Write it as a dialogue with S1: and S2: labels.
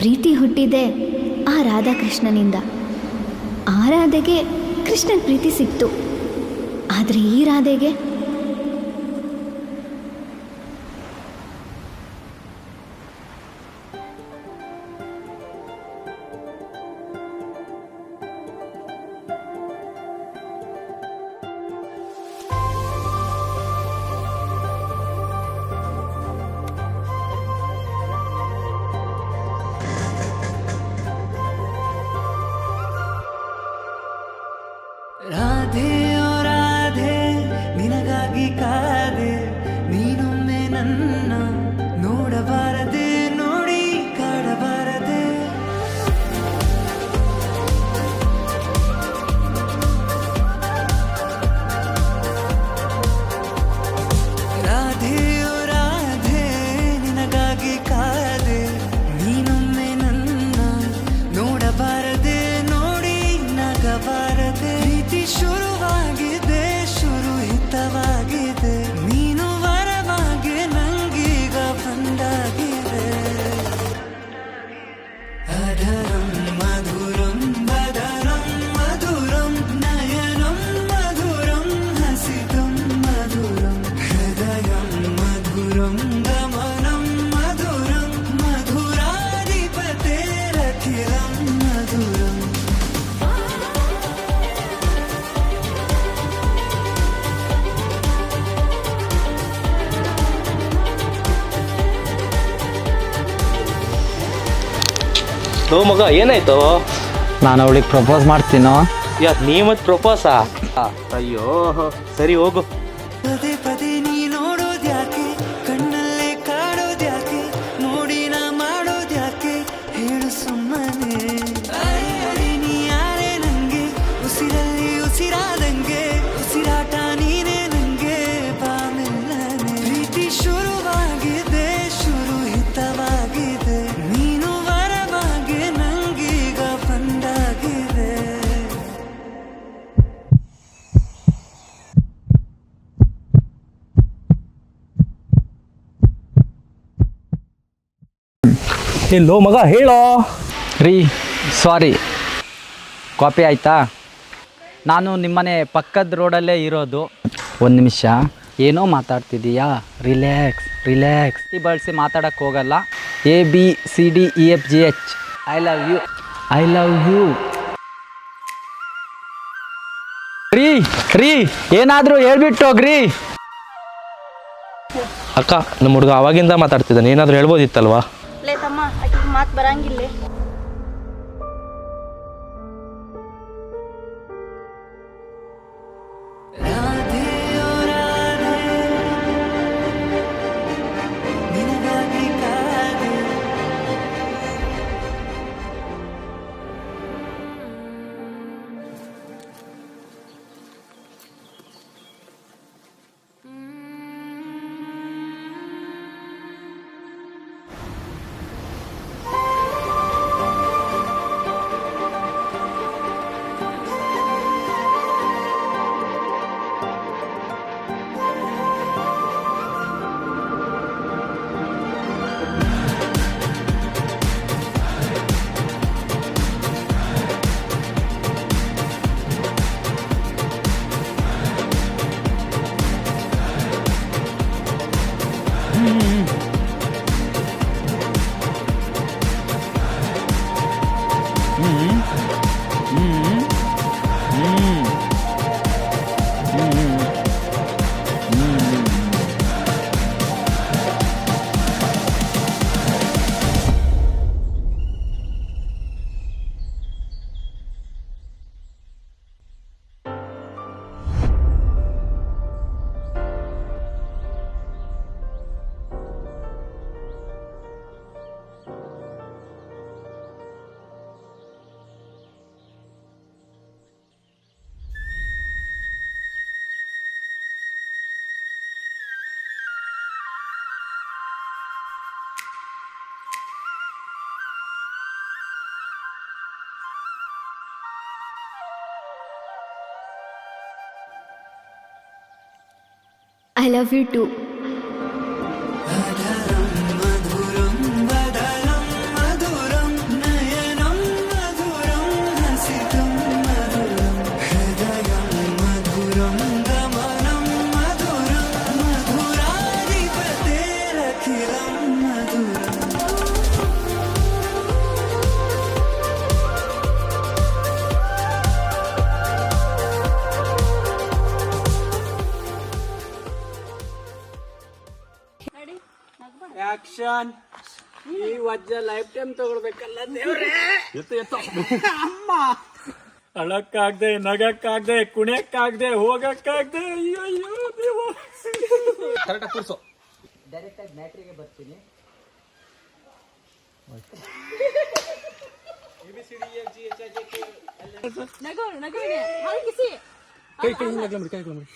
S1: ಪ್ರೀತಿ ಹುಟ್ಟಿದೆ ಆ ರಾಧಾಕೃಷ್ಣನಿಂದ. ಆ ರಾಧೆಗೆ ಕೃಷ್ಣನ ಪ್ರೀತಿ ಸಿಕ್ತು, ಆದರೆ ಈ ರಾಧೆಗೆ
S2: ರಾಧೆ ಓ ರಾಧೆ ನಿನಗಾಗಿ ಕಾದೆ, ನೀನೊಮ್ಮೆ ನನ್ನ ನೋಡಬಾರದೆ, ನೋಡಿ ಕಾಡಬಾರದೆ. ರಾಧೆ ಓ ರಾಧೆ ನಿನಗಾಗಿ ಕಾದೆ, ನೀನೊಮ್ಮೆ ನನ್ನ ನೋಡಬಾರದೆ, ನೋಡಿ ನಗಬಾರದೆ. ಶುರುವಾಗಿದೆ, ಶುರುಹಿತವಾಗಿದೆ, ನೀನು ವರವಾಗಿ ನಂಗೀಗ ಬಂದಾಗಿದೆ. ಅಧರಂ ಮಧುರಂ ಬದರಂ ಮಧುರಂ ನಯನಂ ಮಧುರಂ ಹಸಿತಂ ಮಧುರಂ ಹೃದಯಂ ಮಧುರಂ ಗಮನಂ ಮಧುರಂ ಮಧುರಾಧಿಪತೇರಖಿಲಂ ಮಧುರಂ.
S3: ಓ ಮಗ, ಏನಾಯ್ತು?
S4: ನಾನು ಅವಳಿಗೆ ಪ್ರಪೋಸ್ ಮಾಡ್ತೀನೋ.
S3: ಯಾಕೆ ನೀ ಮತ್ತೆ ಪ್ರಪೋಸಾ? ಅಯ್ಯೋ ಸರಿ ಹೋಗು.
S2: ಪದೇ ಪದೇ ನೀ ನೋಡೋದ್ಯಾಕೆ, ಕಣ್ಣಲ್ಲೇ ಕಾಡೋದ್ಯಾಕೆ, ನೋಡಿ ನಾ ಮಾಡೋದ್ಯಾಕೆ, ಹೇಳು ಸುಮ್ಮನೆ. ಅರೆ ನೀ ಯಾರೇ ನಂಗೆ, ಉಸಿರಲ್ಲಿ ಉಸಿರಾದಂಗೆ, ಉಸಿರಾಟ ನೀನೇ ನಂಗೆ, ಬಾಮೆಲ್ಲನೆ. ಪ್ರೀತಿ ಶುರುವಾಗಿದೆ, ಶುರುಹಿತವಾಗಿದೆ, ನೀನು ವರವಾಗಿ ನಂಗೀಗ ಬಂದಾಗಿದೆ.
S3: ಎಲ್ಲೋ ಮಗ ಹೇಳೋ.
S4: ರೀ ಸಾರಿ, ಕಾಪಿ ಆಯಿತಾ? ನಾನು ನಿಮ್ಮನೆ ಪಕ್ಕದ ರೋಡಲ್ಲೇ ಇರೋದು. ಒಂದು ನಿಮಿಷ, ಏನೋ ಮಾತಾಡ್ತಿದ್ದೀಯಾ? Relax relax. ಬಳಸಿ ಮಾತಾಡೋಕ್ಕೆ ಹೋಗಲ್ಲ. ABCDEFGH I love you, I love you. ರೀ ರೀ ಏನಾದರೂ ಹೇಳ್ಬಿಟ್ಟು ಹೋಗ್ರಿ.
S3: ಅಕ್ಕ, ನಮ್ಮ ಹುಡುಗ ಅವಾಗಿಂದ ಮಾತಾಡ್ತಿದ್ದಾನೆ, ಏನಾದರೂ ಹೇಳ್ಬೋದಿತ್ತಲ್ವಾ?
S5: ಲೇ ತಮ್ಮ, ಆಕಿಗೆ ಮಾತು ಬರಂಗಿಲ್ಲ.
S2: ರಾಧೆ ಓ ರಾಧೆ ನಿನಗಾಗಿ ಕಾದೆ.
S1: I love you too.
S2: मधुरं मधुरं
S3: ಆಕ್ಷನ್ ಈ ವಜ್ಜ ಲೈಫ್ ಟೈಮ್ ತಗೊಳ್ಬೇಕಲ್ಲ ದೇವ್ರೆ. ಅಮ್ಮ ಅಳಕ್ಕಾಗ್ದೆ, ನಗಕ್ಕಾಗ್ದೆ, ಕುಣಿಯಕ್ಕಾಗ್ದೆ, ಹೋಗಕ್ಕಾಗ್ದೆ. ಅಯ್ಯೋ ಅಯ್ಯೋ ದೇವ. ಕರೆಕ್ಟಾಗಿ ಕೂರ್ಸು.
S4: ಡೈರೆಕ್ಟಾಗಿ ಮ್ಯಾಟ್ರಿಗೆ ಬರ್ತೀನಿ.
S5: ನಗು ನಗು ಹಾಲು ಕಿಸಿ
S3: ಕೈ ಹಿಂಗಾಗ್ಲ ಮಾಡಿ.